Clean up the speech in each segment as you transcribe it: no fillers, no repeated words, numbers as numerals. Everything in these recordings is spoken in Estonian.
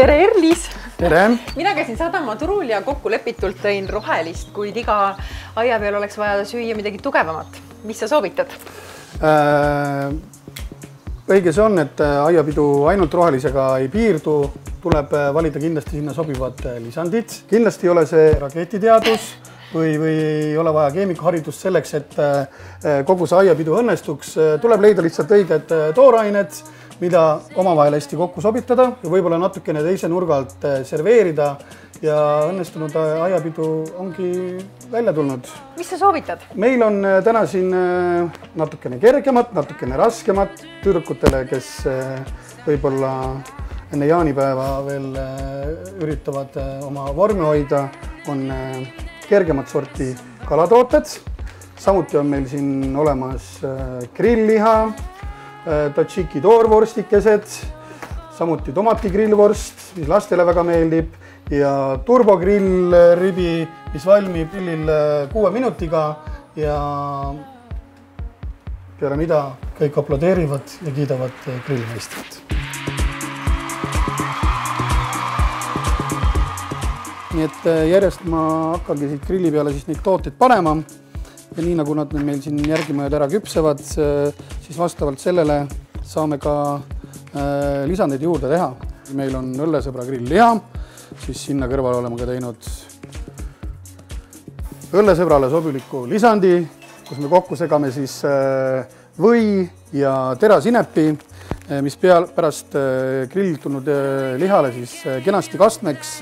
Tere, Erlis! Tere! Mina käisin Sadamaa turul ja kokkulepitult tõin rohelist, kuid iga aia peal oleks vaja süüa midagi tugevamat. Mis sa soovitad? Õige see on, et aiapidu ainult rohelisega ei piirdu. Tuleb valida kindlasti sinna sobivad lisandid. Kindlasti ei ole see raketiteadus või ei ole vaja keemikaharidust selleks, et kogu see aiapidu õnnestuks. Tuleb leida lihtsalt õiged toorained, mida omavahel hästi kokku sobitada ja võib-olla natukene teise nurga alt serveerida ja õnnestunud aiapidu ongi välja tulnud. Mis sa soovitad? Meil on täna siin natukene kergemat, natukene raskemat tüdrukutele, kes võib-olla enne jaanipäeva veel üritavad oma vormi hoida, on kergemat sorti kalatooted. Samuti on meil siin olemas grillliha, tzatziki toorvorstikesed, samuti tomatigrillvorst, mis lastele väga meeldib, ja turbogrillribi, mis valmib grillil 6 minutiga ja peale mida kõik aplodeerivad ja kiidavad grillmeistrit. Nii et järjest ma hakkangi siit grilli peale siis neid tooteid panema. Ja nii nagu nad meil siin järgimööda ära küpsevad, siis vastavalt sellele saame ka lisandeid juurde teha. Meil on õllesõbra grillliha, siis sinna kõrval oleme ka teinud õllesõbrale sobiliku lisandi, kus me kokku segame siis või ja terasinepi, mis pärast grillilt tulnud lihale siis kenasti kastmeks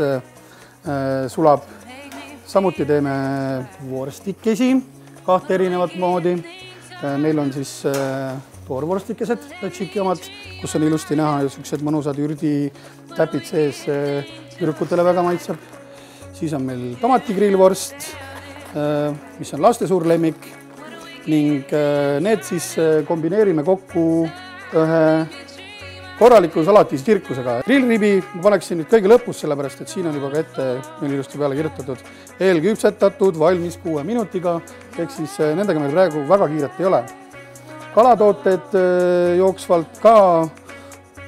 sulab. Samuti teeme vorstikesi 2 erinevat moodi. Meil on siis toorvorstikesed, tzatziki omad, kus on ilusti näha ja sellised mõnusad ürditäpid sees, tüdrukutele väga maitseb. Siis on meil tomatigrillvorst, mis on laste suur lemmik ning need siis kombineerime kokku ühe korraliku salatis tirkusega. Grillribi ma paneksin nüüd kõige lõpus, sellepärast et siin on juba ka ette meil ilusti peale kirjutatud eelküpsetatud, valmis 6 minutiga, ehk siis nendega meil praegu väga kiiret ei ole. Kalatooted jooksvalt ka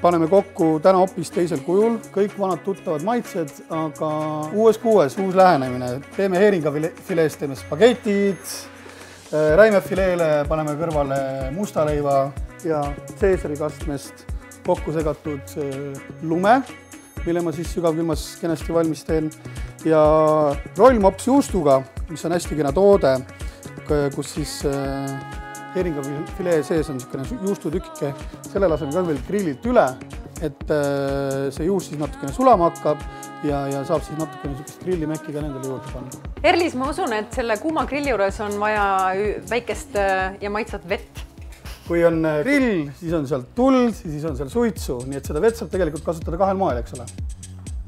paneme kokku täna hoopis teisel kujul, kõik vanad tuttavad maitsed, aga uus lähenemine. Teeme heeringafileest, teeme spagetid, räimefileele paneme kõrvale mustaleiva ja Caesari kastmest kokku segatud lume, mille ma siis sügavkülmas kenasti valmis teen, ja rollmops juustuga, mis on hästi kena toode, kus siis heeringafilee sees on niisugune juustutükike, selle laseme ka veel grillilt üle, et see juust siis natukene sulama hakkab ja saab siis natukene niisugust grillimekki ka nendele juurde panna. Erlis, ma usun, et selle kuuma grilli juures on vaja väikest ja maitsvat vett. Kui on grill, siis on seal tuld, siis on seal suitsu, nii et seda vett saab tegelikult kasutada 2 moel, eks ole.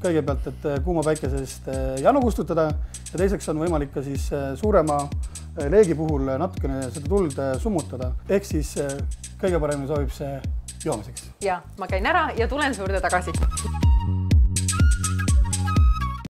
Kõigepealt, et kuuma päikesest janu kustutada ja teiseks on võimalik ka siis suurema leegi puhul natukene seda tuld summutada. Ehk siis kõige paremini sobib see joomiseks. Ja, ma käin ära ja tulen suurde tagasi.